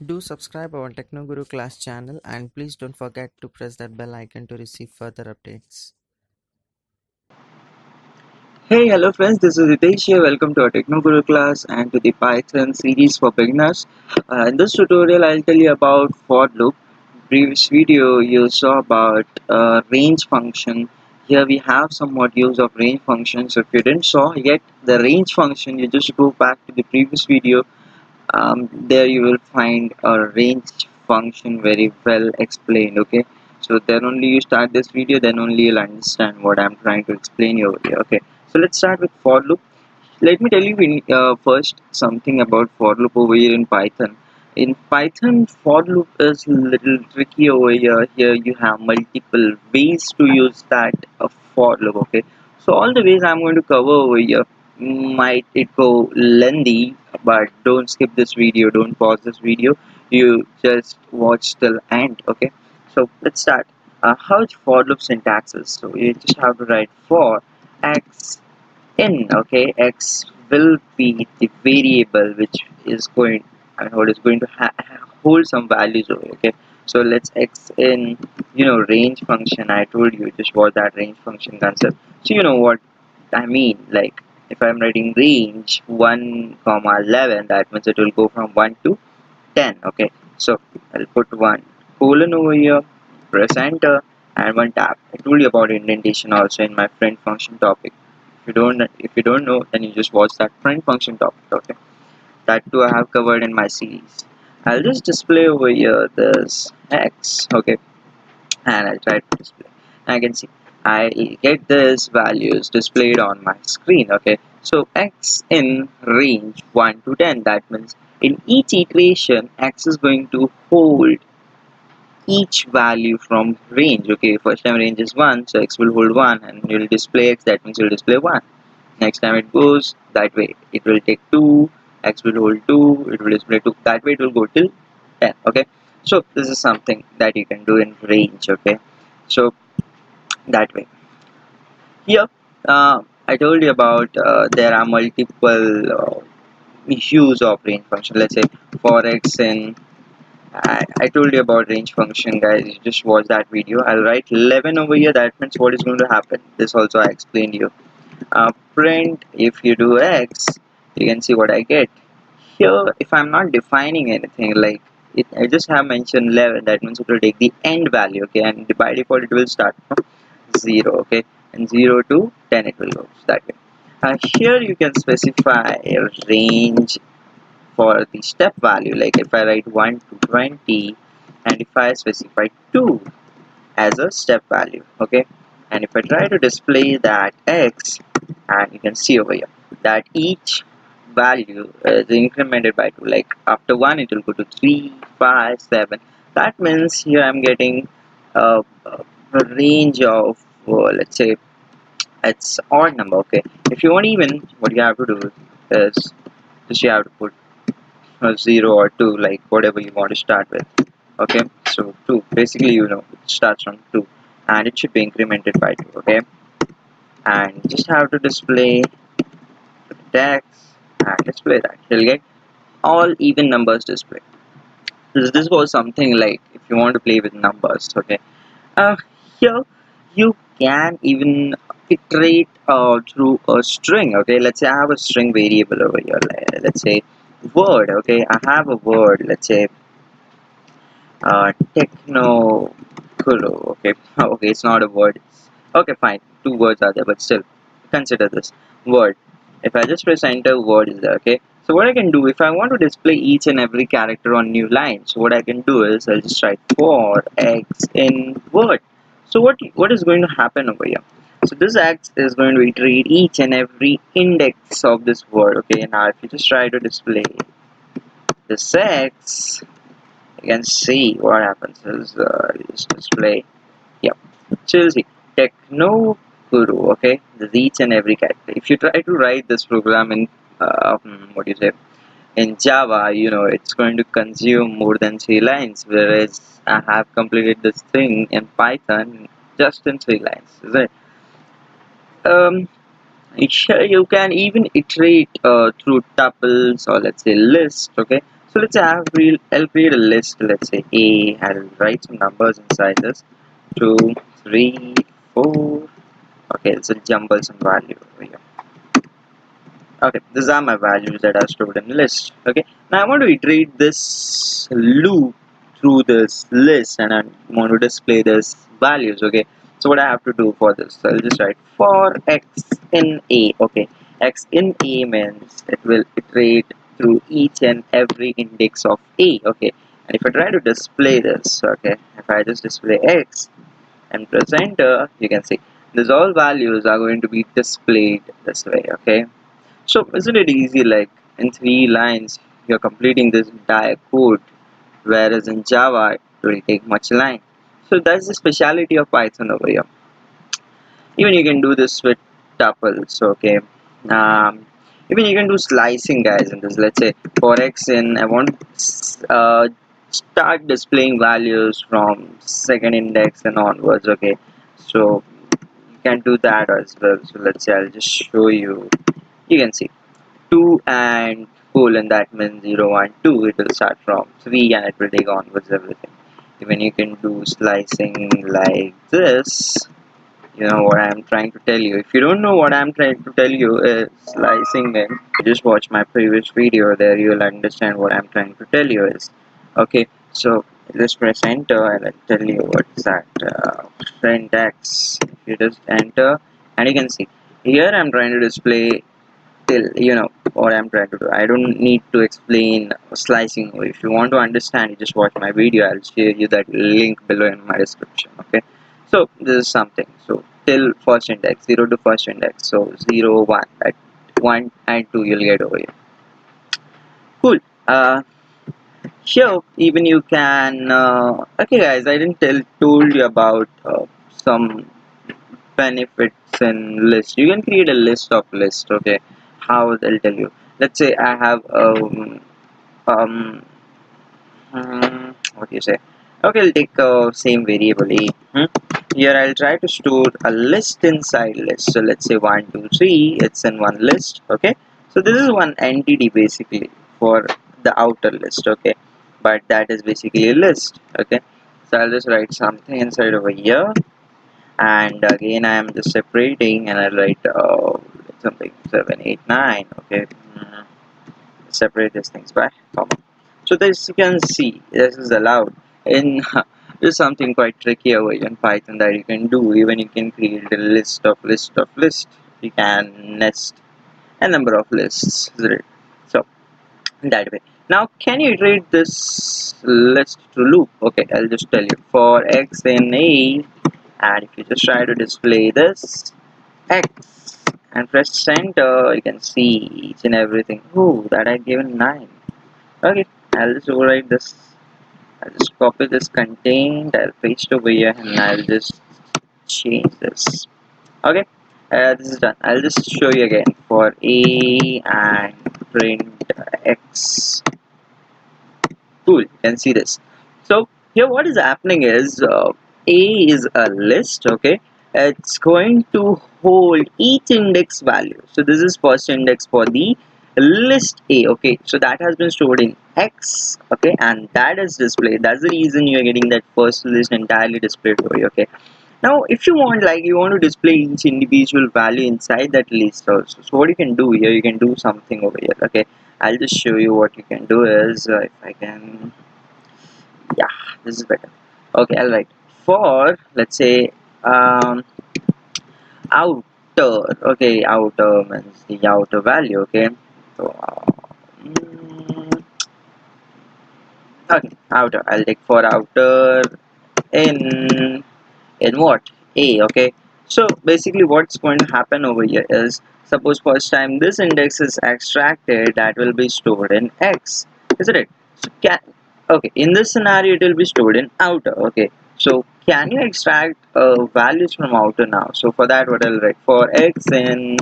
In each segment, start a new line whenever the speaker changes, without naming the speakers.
Do subscribe our Techno Guru class channel and please don't forget to press that bell icon to receive further updates.
Hey, hello friends, this is Hitesh here. Welcome to our Techno Guru class and to the Python series for beginners. In this tutorial, I'll tell you about for loop. Previous video, you saw about range function. Here we have some modules of range function. So if you didn't saw yet the range function, you just go back to the previous video. There you will find a range function very well explained. Okay, so then only you start this video, then only you'll understand what I'm trying to explain you over here. Okay, so let's start with for loop. Let me tell you first something about for loop over here in Python. In Python, for loop is a little tricky over here. Here you have multiple ways to use that for loop. Okay, so all the ways I'm going to cover over here might it go lengthy, but don't skip this video. Don't pause this video. You just watch till end. Okay, so let's start. How for loop syntax is? So you just have to write for x in. Okay, x will be the variable which is going and what is going to hold some values over here. Okay, so let's x in, range function. I told you just what that range function concept, so you know what I mean. Like if I'm writing range 1 comma 11, that means it will go from 1 to 10. Okay, so I'll put 1 colon over here, press enter, and one tab. I told you about indentation also in my friend function topic. If you don't know, then you just watch that friend function topic. Okay, that too I have covered in my series. I'll just display over here this x. Okay, and I'll try to display. I can see I get this values displayed on my screen. Okay, so x in range 1 to 10, that means in each iteration x is going to hold each value from range. Okay, first time range is 1, so x will hold 1 and you'll display x, that means you'll display 1. Next time it goes that way, it will take 2, x will hold 2, it will display 2, that way it will go till 10. Okay, so this is something that you can do in range. Okay, so that way here, I told you about there are multiple use of range function. Let's say for x in, I told you about range function, guys. You just watch that video. I'll write 11 over here. That means what is going to happen. This also I explained you. Print, if you do x, you can see what I get. Here, if I'm not defining anything, like I just have mentioned 11, that means it will take the end value. Okay, and by default it will start from 0. Okay, and 0 to 10 it will go that way. Here you can specify a range for the step value, like if I write 1 to 20 and if I specify 2 as a step value. Okay, and if I try to display that x, and you can see over here that each value is incremented by 2, like after 1 it will go to 3, 5, 7. That means here I'm getting a range of let's say it's odd number. Okay, if you want even, what you have to do is just you have to put 0 or 2, like whatever you want to start with. Okay, so 2, basically it starts from 2 and it should be incremented by 2. Okay, and just have to display the text and display that. You'll get all even numbers display. This was something like if you want to play with numbers. Okay, uh, here you can even iterate through a string. Okay, let's say I have a string variable over here. Let's say word. Okay, I have a word, let's say techno kuro. Okay, okay, it's not a word. Okay, fine, two words are there, but still consider this word. If I just press enter, word is there. Okay, so what I can do, if I want to display each and every character on new line, so what I can do is I'll just write for x in word. So what is going to happen over here? So this x is going to iterate each and every index of this word. Okay, now if you just try to display this x, you can see what happens is just display. Yep, so you'll see techno guru. Okay, there's each and every character. If you try to write this program in what do you say, in Java, it's going to consume more than 3 lines, whereas I have completed this thing in Python just in 3 lines, is it? um you can even iterate through tuples or let's say list. Okay, So let's say I'll create a list. Let's say A. I'll write some numbers inside this. 2, 3, 4. Okay, let's jumble some value over here. Okay, these are my values that are stored in the list. Okay, now I want to iterate this loop through this list and I want to display this values. Okay, so what I have to do for this, so I'll just write for x in a. Okay, x in a means it will iterate through each and every index of a. Okay, and if I try to display this, okay, if I just display x and press enter, you can see these all values are going to be displayed this way. Okay, so isn't it easy, like in 3 lines you're completing this entire code, whereas in Java it will take much line. So that's the speciality of Python over here. Even you can do this with tuples, okay. Um, Even you can do slicing, guys, in this. Let's say for x in, I want to start displaying values from second index and onwards, okay. So you can do that as well. So let's say I'll just show you. You can see 2 and colon, that means 0 1 2, it will start from 3 and it will take onwards everything. Even you can do slicing like this. You know what I'm trying to tell you. If you don't know what I'm trying to tell you is slicing, then just watch my previous video, there you will understand what I'm trying to tell you is. Okay, so just press enter and I'll tell you what is that. Print x. If you just enter, and you can see here I'm trying to display till you know what I'm trying to do. I don't need to explain slicing. If you want to understand, you just watch my video. I'll share you that link below in my description. Okay, so this is something. So till first index, 0 to first index, so 0 1, at 1 and 2 you'll get over here. Cool. Here even you can okay, guys, I didn't told you about some benefits in list. You can create a list of list. Okay, how they'll tell you. Let's say I have um what do you say, okay, I'll take same variable a. Here I'll try to store a list inside list. So let's say 1 2 3, it's in one list. Okay, so this is one entity basically for the outer list. Okay, but that is basically a list. Okay, so I'll just write something inside over here, and again I am just separating, and I'll write something 7 8 9. Okay, separate these things by comma. So this you can see this is allowed in this is something quite tricky over in Python that you can do. Even you can create a list of list. You can nest a number of lists, right? So that way. Now can you iterate this list to loop? Okay, I'll just tell you for x in a, and if you just try to display this x and press enter, you can see each and everything. Oh, that I given 9. Okay, I'll just overwrite this. I'll just copy this content, I'll paste over here, and I'll just change this. Okay, this is done. I'll just show you again for a and print x. Cool, you can see this. So here what is happening is a is a list. Okay, it's going to hold each index value. So this is first index for the list a. Okay, so that has been stored in x. Okay, and that is displayed. That's the reason you are getting that first list entirely displayed over here. Okay, now if you want, like, you want to display each individual value inside that list also, so what you can do here, you can do something over here. Okay, I'll just show you what you can do is if I can, yeah, this is better. Okay, I'll write for, let's say, um outer. Okay, outer means the outer value. Okay, so mm, okay, outer, I'll take for outer in what a. Okay, so basically what's going to happen over here is, suppose first time this index is extracted, that will be stored in x, isn't it? So can, okay, in this scenario it will be stored in outer. Okay, so can you extract values from outer now? So for that, what I'll write for x in,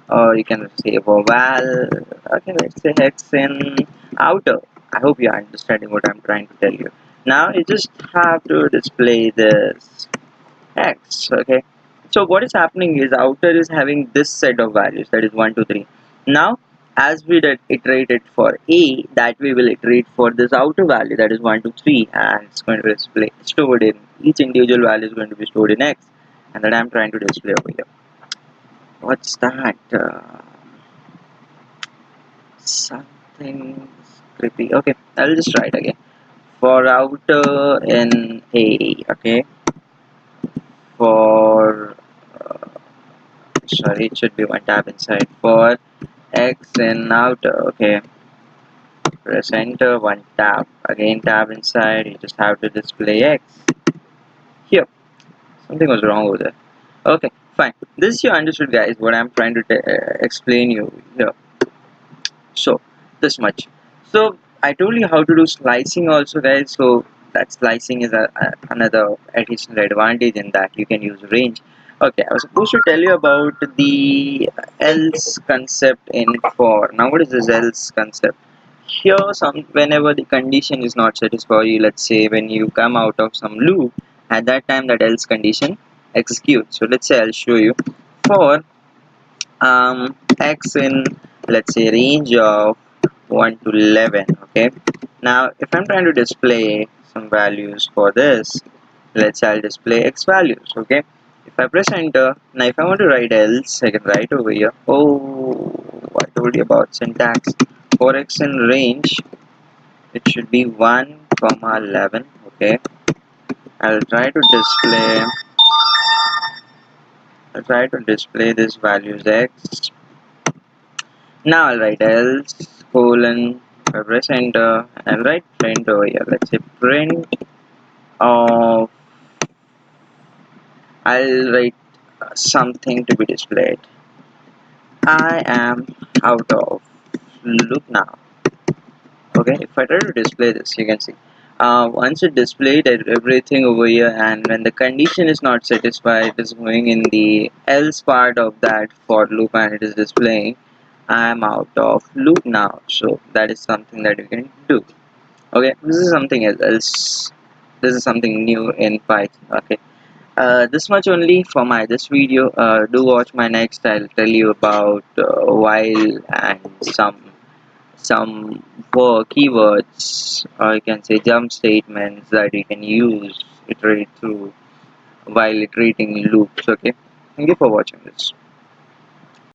or you can say for val, okay, let's say x in outer. I hope you are understanding what I'm trying to tell you. Now you just have to display this x. Okay, so what is happening is outer is having this set of values, that is 1 2 3. Now as we did iterated for a, that we will iterate for this outer value, that is 1 to 3, and it's going to be stored in each individual value is going to be stored in x, and that I'm trying to display over here. What's that? Something creepy. Okay, I'll just try it again. For outer in a, okay, for sorry, it should be one tab inside. For x in outer, okay, press enter, one tab, again tab inside, you just have to display x. Here, something was wrong over there. Okay, fine. This you understood, guys, what I'm trying to explain you here. So this much. So I told you how to do slicing also, guys. So that slicing is another additional advantage in that you can use range. Okay, I was supposed to tell you about the else concept in for. Now what is this else concept? Here, whenever the condition is not satisfied, let's say when you come out of some loop, at that time that else condition executes. So let's say I'll show you for x in, let's say, range of 1 to 11. Okay, now if I'm trying to display some values for this, let's say I'll display x values. Okay, if I press enter, now if I want to write else, I can write over here. Oh, I told you about syntax. For x in range, it should be 1 comma 11. Okay, I'll try to display this values x. Now I'll write else colon, I press enter, and I'll write print over here. Let's say print of, I'll write something to be displayed. I am out of loop now. Okay, if I try to display this, you can see. Once it displayed everything over here, and when the condition is not satisfied, it is going in the else part of that for loop, and it is displaying I am out of loop now. So that is something that you can do. Okay, this is something else. This is something new in Python. Okay, this much only for my this video. Do watch my next. I'll tell you about while and some keywords, or you can say jump statements that you can use iterate through while iterating loops. Okay, thank you for watching this.